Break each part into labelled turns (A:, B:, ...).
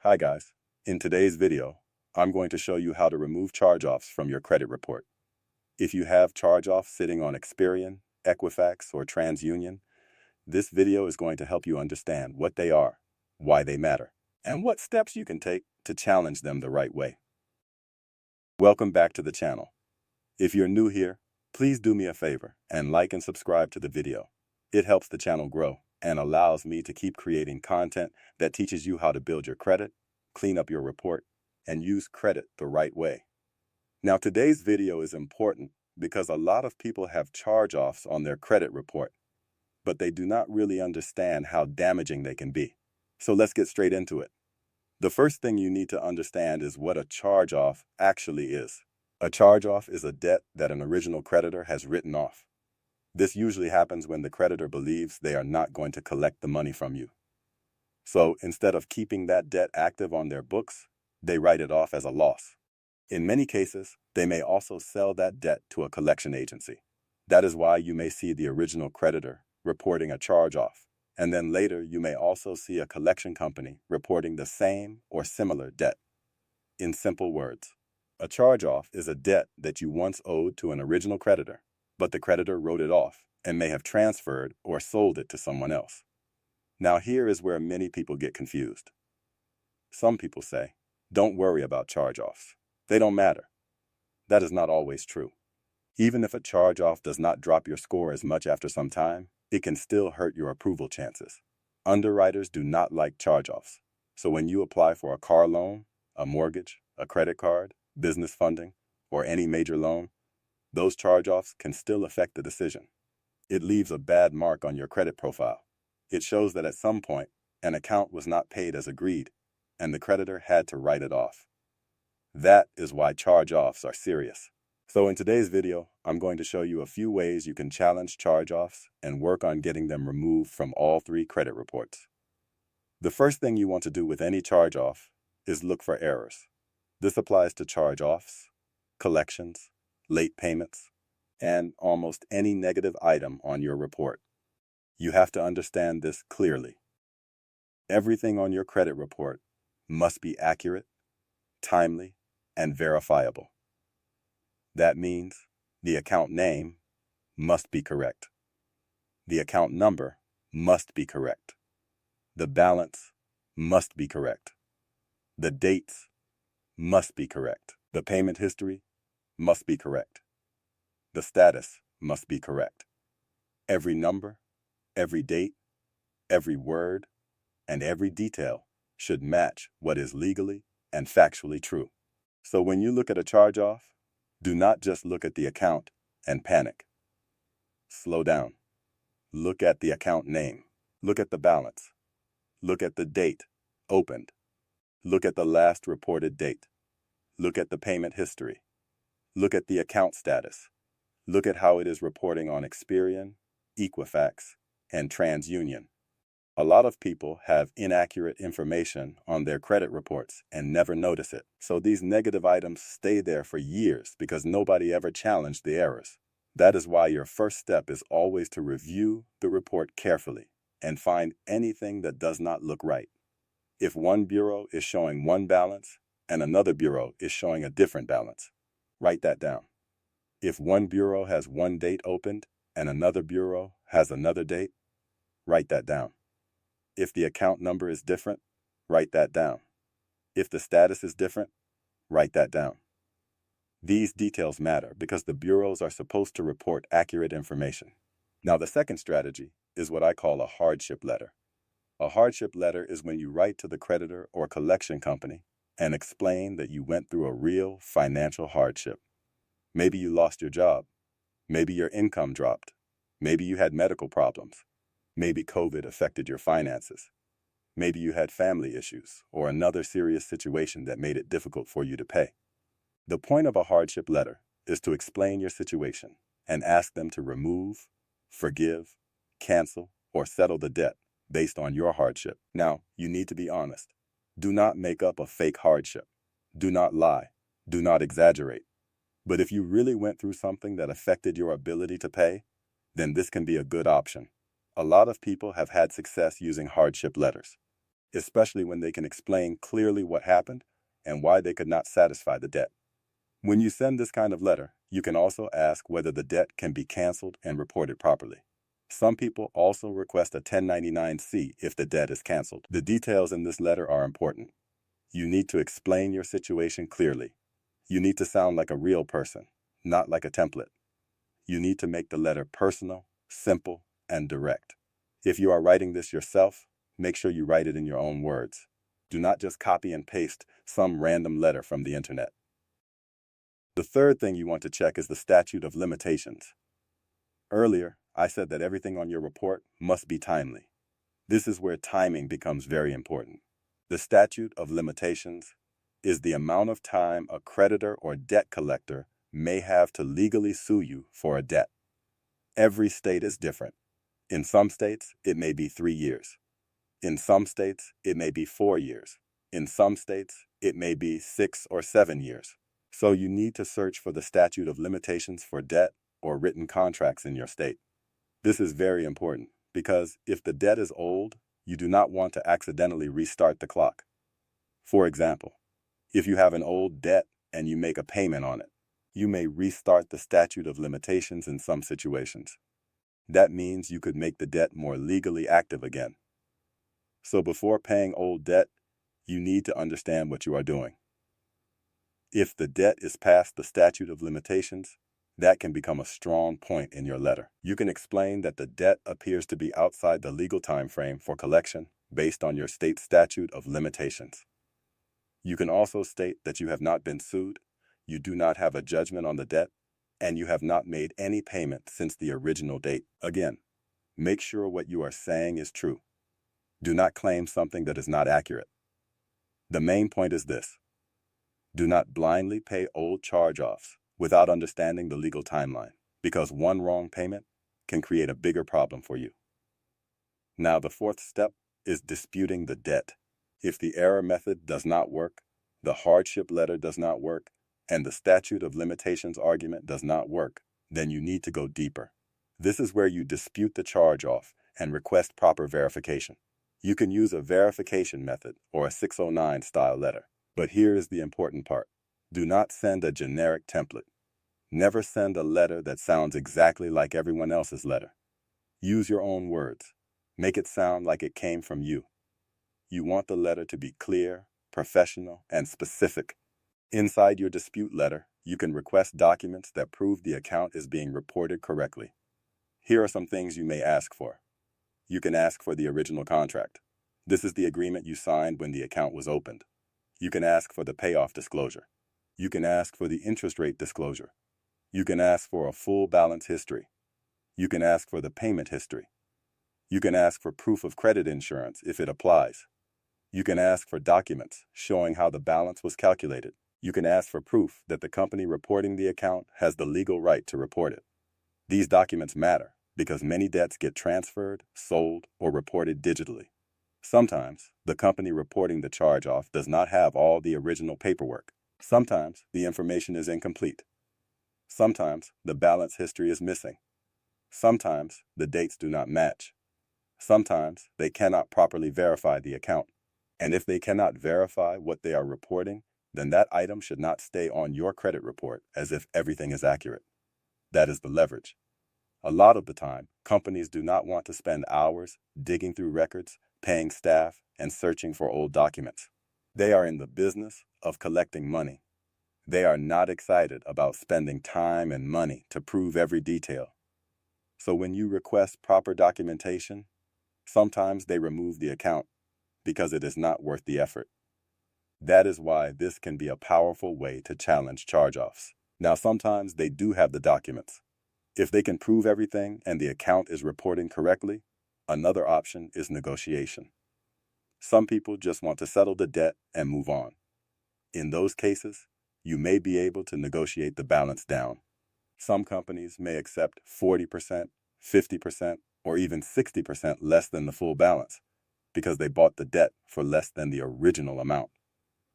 A: Hi guys. In today's video, I'm going to show you how to remove charge-offs from your credit report. If you have charge-offs sitting on Experian, Equifax, or TransUnion, this video is going to help you understand what they are, why they matter, and what steps you can take to challenge them the right way. Welcome back to the channel. If you're new here, please do me a favor and like and subscribe to the video. It helps the channel grow and allows me to keep creating content that teaches you how to build your credit, clean up your report, and use credit the right way. Now, today's video is important because a lot of people have charge-offs on their credit report, but they do not really understand how damaging they can be. So let's get straight into it. The first thing you need to understand is what a charge-off actually is. A charge-off is a debt that an original creditor has written off. This usually happens when the creditor believes they are not going to collect the money from you. So instead of keeping that debt active on their books, they write it off as a loss. In many cases, they may also sell that debt to a collection agency. That is why you may see the original creditor reporting a charge-off, and then later you may also see a collection company reporting the same or similar debt. In simple words, a charge-off is a debt that you once owed to an original creditor, but the creditor wrote it off and may have transferred or sold it to someone else. Now here is where many people get confused. Some people say, don't worry about charge-offs. They don't matter. That is not always true. Even if a charge-off does not drop your score as much after some time, it can still hurt your approval chances. Underwriters do not like charge-offs. So when you apply for a car loan, a mortgage, a credit card, business funding, or any major loan, those charge-offs can still affect the decision. It leaves a bad mark on your credit profile. It shows that at some point, an account was not paid as agreed, and the creditor had to write it off. That is why charge-offs are serious. So in today's video, I'm going to show you a few ways you can challenge charge-offs and work on getting them removed from all 3 credit reports. The first thing you want to do with any charge-off is look for errors. This applies to charge-offs, collections, late payments, and almost any negative item on your report. You have to understand this clearly. Everything on your credit report must be accurate, timely, and verifiable. That means the account name must be correct. The account number must be correct. The balance must be correct. The dates must be correct. The payment history must be correct. The status must be correct. Every number, every date, every word, and every detail should match what is legally and factually true. So when you look at a charge-off, do not just look at the account and panic. Slow down. Look at the account name. Look at the balance. Look at the date opened. Look at the last reported date. Look at the payment history. Look at the account status. Look at how it is reporting on Experian, Equifax, and TransUnion. A lot of people have inaccurate information on their credit reports and never notice it. So these negative items stay there for years because nobody ever challenged the errors. That is why your first step is always to review the report carefully and find anything that does not look right. If one bureau is showing one balance and another bureau is showing a different balance, write that down. If one bureau has one date opened and another bureau has another date, write that down. If the account number is different, write that down. If the status is different, write that down. These details matter because the bureaus are supposed to report accurate information. Now, the second strategy is what I call a hardship letter. A hardship letter is when you write to the creditor or collection company and explain that you went through a real financial hardship. Maybe you lost your job. Maybe your income dropped. Maybe you had medical problems. Maybe COVID affected your finances. Maybe you had family issues or another serious situation that made it difficult for you to pay. The point of a hardship letter is to explain your situation and ask them to remove, forgive, cancel, or settle the debt based on your hardship. Now, you need to be honest. Do not make up a fake hardship. Do not lie. Do not exaggerate. But if you really went through something that affected your ability to pay, then this can be a good option. A lot of people have had success using hardship letters. especially when they can explain clearly what happened and why they could not satisfy the debt. When you send this kind of letter, you can also ask whether the debt can be canceled and reported properly. Some people also request a 1099-C if the debt is canceled. The details in this letter are important. You need to explain your situation clearly. You need to sound like a real person, not like a template. You need to make the letter personal, simple, and direct. If you are writing this yourself, make sure you write it in your own words. Do not just copy and paste some random letter from the internet. The third thing you want to check is the statute of limitations. Earlier, I said that everything on your report must be timely. This is where timing becomes very important. The statute of limitations is the amount of time a creditor or debt collector may have to legally sue you for a debt. Every state is different. In some states, it may be 3 years. In some states, it may be 4 years. In some states, it may be 6 or 7 years. So you need to search for the statute of limitations for debt or written contracts in your state. This is very important because if the debt is old, you do not want to accidentally restart the clock. For example, if you have an old debt and you make a payment on it, you may restart the statute of limitations in some situations. That means you could make the debt more legally active again. So before paying old debt, you need to understand what you are doing. If the debt is past the statute of limitations, that can become a strong point in your letter. You can explain that the debt appears to be outside the legal time frame for collection based on your state statute of limitations. You can also state that you have not been sued, you do not have a judgment on the debt, and you have not made any payment since the original date. Again, make sure what you are saying is true. Do not claim something that is not accurate. The main point is this: do not blindly pay old charge-offs without understanding the legal timeline, because one wrong payment can create a bigger problem for you. Now, the fourth step is disputing the debt. If the error method does not work, the hardship letter does not work, and the statute of limitations argument does not work, then you need to go deeper. This is where you dispute the charge-off and request proper verification. You can use a verification method or a 609 style letter. But here is the important part. Do not send a generic template. Never send a letter that sounds exactly like everyone else's letter. Use your own words. Make it sound like it came from you. You want the letter to be clear, professional, and specific. Inside your dispute letter, you can request documents that prove the account is being reported correctly. Here are some things you may ask for. You can ask for the original contract. This is the agreement you signed when the account was opened. You can ask for the payoff disclosure. You can ask for the interest rate disclosure. You can ask for a full balance history. You can ask for the payment history. You can ask for proof of credit insurance if it applies. You can ask for documents showing how the balance was calculated. You can ask for proof that the company reporting the account has the legal right to report it. These documents matter because many debts get transferred, sold, or reported digitally. Sometimes, the company reporting the charge-off does not have all the original paperwork. Sometimes, the information is incomplete. Sometimes, the balance history is missing. Sometimes, the dates do not match. Sometimes, they cannot properly verify the account. And if they cannot verify what they are reporting, then that item should not stay on your credit report as if everything is accurate. That is the leverage. A lot of the time, companies do not want to spend hours digging through records, paying staff, and searching for old documents. They are in the business of collecting money. They are not excited about spending time and money to prove every detail. So when you request proper documentation, sometimes they remove the account because it is not worth the effort. That is why this can be a powerful way to challenge charge-offs. Now, sometimes they do have the documents. If they can prove everything and the account is reporting correctly, another option is negotiation. Some people just want to settle the debt and move on. In those cases, you may be able to negotiate the balance down. Some companies may accept 40%, 50%, or even 60% less than the full balance because they bought the debt for less than the original amount.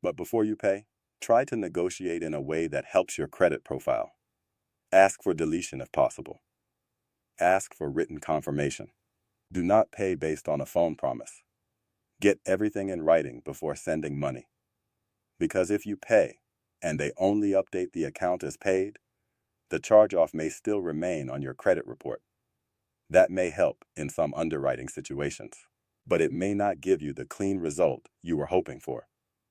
A: But before you pay, try to negotiate in a way that helps your credit profile. Ask for deletion if possible. Ask for written confirmation. Do not pay based on a phone promise. Get everything in writing before sending money, because if you pay and they only update the account as paid, the charge-off may still remain on your credit report. That may help in some underwriting situations, but it may not give you the clean result you were hoping for.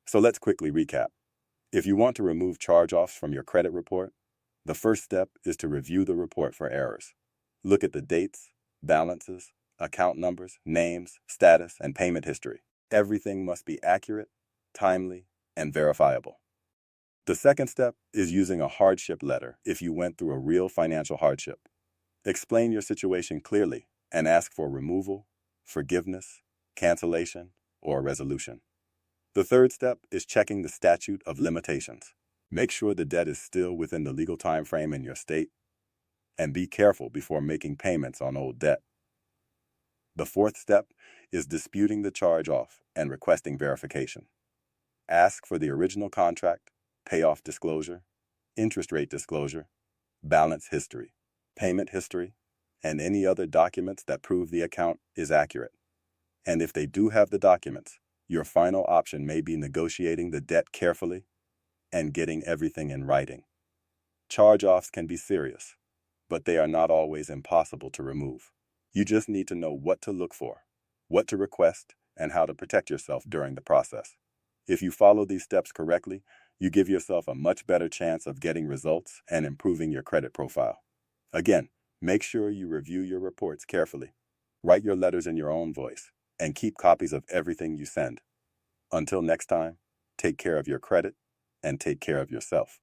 A: So let's quickly recap. If you want to remove charge-offs from your credit report, the first step is to review the report for errors. Look at the dates, balances, account numbers, names, status, and payment history. Everything must be accurate, timely, and verifiable. The second step is using a hardship letter if you went through a real financial hardship. Explain your situation clearly and ask for removal, forgiveness, cancellation, or resolution. The third step is checking the statute of limitations. Make sure the debt is still within the legal time frame in your state, and be careful before making payments on old debt. The fourth step is disputing the charge-off and requesting verification. Ask for the original contract, payoff disclosure, interest rate disclosure, balance history, payment history, and any other documents that prove the account is accurate. And if they do have the documents, your final option may be negotiating the debt carefully and getting everything in writing. Charge-offs can be serious, but they are not always impossible to remove. You just need to know what to look for, what to request, and how to protect yourself during the process. If you follow these steps correctly, you give yourself a much better chance of getting results and improving your credit profile. Again, make sure you review your reports carefully. Write your letters in your own voice, and keep copies of everything you send. Until next time, take care of your credit and take care of yourself.